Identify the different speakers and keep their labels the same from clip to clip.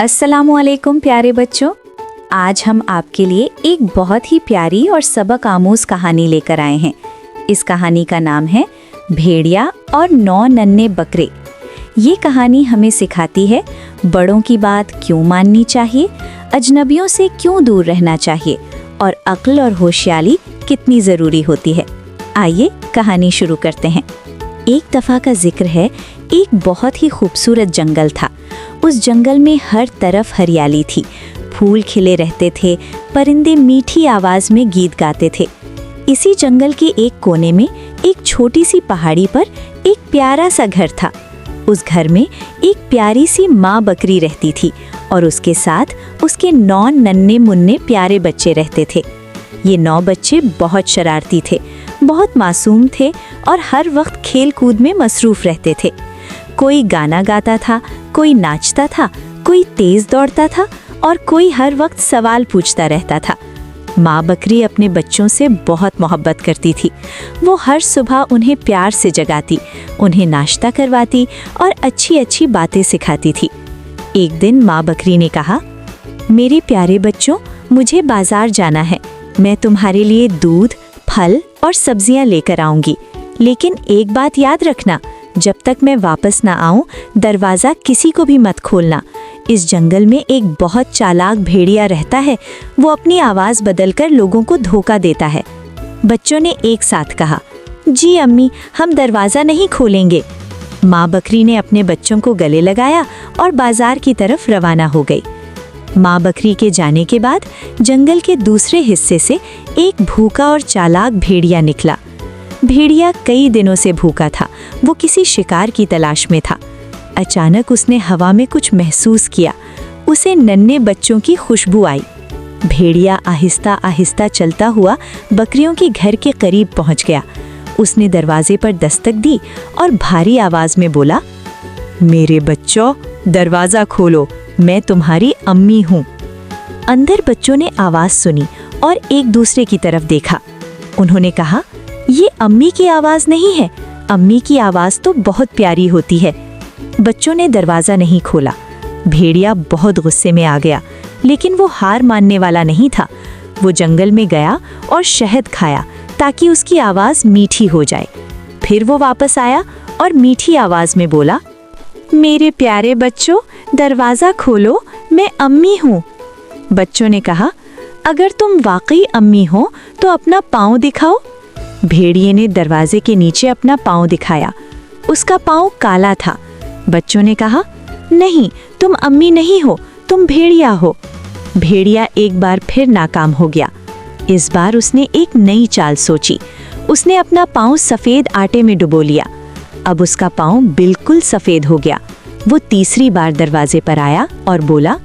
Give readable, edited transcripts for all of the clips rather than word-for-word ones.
Speaker 1: अस्सलामुअलैकुम प्यारे बच्चों। आज हम आपके लिए एक बहुत ही प्यारी और सबक आमूज कहानी लेकर आए हैं। इस कहानी का नाम है भेड़िया और 9 नन्हे बकरे। ये कहानी हमें सिखाती है बड़ों की बात क्यों माननी चाहिए, अजनबियों से क्यों दूर रहना चाहिए और अक्ल और होशियारी कितनी ज़रूरी होती है। आइए कहानी शुरू करते हैं। एक दफ़ा का जिक्र है, एक बहुत ही खूबसूरत जंगल था। उस जंगल में हर तरफ हरियाली थी, फूल खिले रहते थे, परिंदे मीठी आवाज़ में गीत गाते थे। इसी जंगल के एक कोने में एक छोटी सी पहाड़ी पर एक प्यारा सा घर था। उस घर में एक प्यारी सी माँ बकरी रहती थी और उसके साथ उसके 9 नन्हे मुन्ने प्यारे बच्चे रहते थे। ये 9 बच्चे बहुत शरारती थे, बहुत मासूम थे और हर वक्त खेल कूद में मसरूफ़ रहते थे। कोई गाना गाता था, कोई नाचता था, कोई तेज दौड़ता था और कोई हर वक्त सवाल पूछता रहता था। माँ बकरी अपने बच्चों से बहुत मोहब्बत करती थी। वो हर सुबह उन्हें प्यार से जगाती, उन्हें नाश्ता करवाती और अच्छी अच्छी बातें सिखाती थी। एक दिन माँ बकरी ने कहा, मेरे प्यारे बच्चों, मुझे बाजार जाना है। मैं तुम्हारे लिए दूध, फल और सब्जियां लेकर आऊंगी, लेकिन एक बात याद रखना, जब तक मैं वापस ना आऊं, दरवाज़ा किसी को भी मत खोलना। इस जंगल में एक बहुत चालाक भेड़िया रहता है, वो अपनी आवाज़ बदलकर लोगों को धोखा देता है। बच्चों ने एक साथ कहा, जी अम्मी, हम दरवाज़ा नहीं खोलेंगे। माँ बकरी ने अपने बच्चों को गले लगाया और बाजार की तरफ रवाना हो गई। माँ बकरी के जाने के बाद जंगल के दूसरे हिस्से से एक भूखा और चालाक भेड़िया निकला। भेड़िया कई दिनों से भूखा था, वो किसी शिकार की तलाश में था। अचानक उसने हवा में कुछ महसूस किया। उसे नन्हे बच्चों की खुशबू आई। भेड़िया आहिस्ता आहिस्ता चलता हुआ बकरियों के घर के करीब पहुंच गया। उसने दरवाजे पर दस्तक दी और भारी आवाज में बोला, मेरे बच्चों, दरवाज़ा खोलो, मैं तुम्हारी अम्मी हूँ। अंदर बच्चों ने आवाज़ सुनी और एक दूसरे की तरफ देखा। उन्होंने कहा, ये अम्मी की आवाज़ नहीं है, अम्मी की आवाज़ तो बहुत प्यारी होती है। बच्चों ने दरवाज़ा नहीं खोला। भेड़िया बहुत गुस्से में आ गया, लेकिन वो हार मानने वाला नहीं था। वो जंगल में गया और शहद खाया ताकि उसकी आवाज़ मीठी हो जाए। फिर वो वापस आया और मीठी आवाज़ में बोला, मेरे प्यारे बच्चों, दरवाज़ा खोलो, मैं अम्मी हूँ। बच्चों ने कहा, अगर तुम वाकई अम्मी हो तो अपना पाँव दिखाओ। भेड़िए ने दरवाजे के नीचे अपना पाँव दिखाया। उसका पाँव काला था। बच्चों ने कहा, नहीं, तुम अम्मी नहीं हो, तुम भेड़िया हो। भेड़िया एक बार फिर नाकाम हो गया। इस बार उसने एक नई चाल सोची। उसने अपना पाँव सफ़ेद आटे में डुबो लिया। अब उसका पाँव बिल्कुल सफ़ेद हो गया। वो तीसरी बार दरवाजे पर आया और बोला,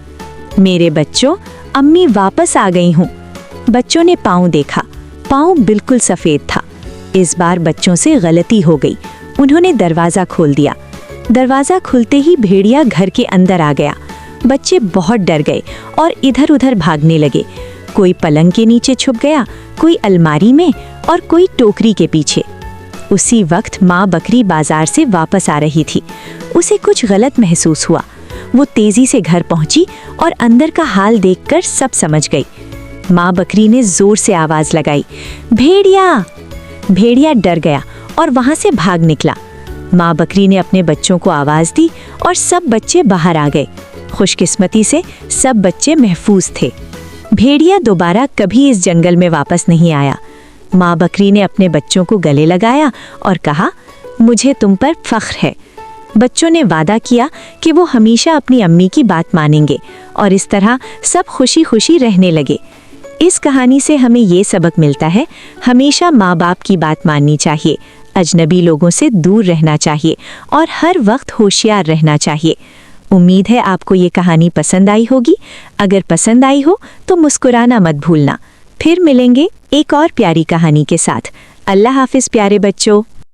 Speaker 1: मेरे बच्चों, अम्मी वापस आ गई हूँ। बच्चों ने पाँव देखा, पाँव बिल्कुल सफ़ेद था। इस बार बच्चों से गलती हो गई। उन्होंने दरवाज़ा खोल दिया। दरवाज़ा खुलते ही भेड़िया घर के अंदर आ गया। बच्चे बहुत डर गए और इधर उधर भागने लगे। कोई पलंग के नीचे छुप गया, कोई अलमारी में और कोई टोकरी के पीछे। उसी वक्त माँ बकरी बाजार से वापस आ रही थी। उसे कुछ गलत महसूस हुआ। वो तेज़ी से घर पहुंची और अंदर का हाल देखकर सब समझ गई। माँ बकरी ने जोर से आवाज़ लगाई, भेड़िया! भेड़िया डर गया और वहाँ से भाग निकला। माँ बकरी ने अपने बच्चों को आवाज़ दी और सब बच्चे बाहर आ गए। खुशकिस्मती से सब बच्चे महफूज थे। भेड़िया दोबारा कभी इस जंगल में वापस नहीं आया। माँ बकरी ने अपने बच्चों को गले लगाया और कहा, मुझे तुम पर फख्र है। बच्चों ने वादा किया कि वो हमेशा अपनी अम्मी की बात मानेंगे और इस तरह सब खुशी खुशी रहने लगे। इस कहानी से हमें ये सबक मिलता है, हमेशा माँ बाप की बात माननी चाहिए, अजनबी लोगों से दूर रहना चाहिए और हर वक्त होशियार रहना चाहिए। उम्मीद है आपको ये कहानी पसंद आई होगी। अगर पसंद आई हो तो मुस्कुराना मत भूलना। फिर मिलेंगे एक और प्यारी कहानी के साथ। अल्लाह हाफिज़ प्यारे बच्चों।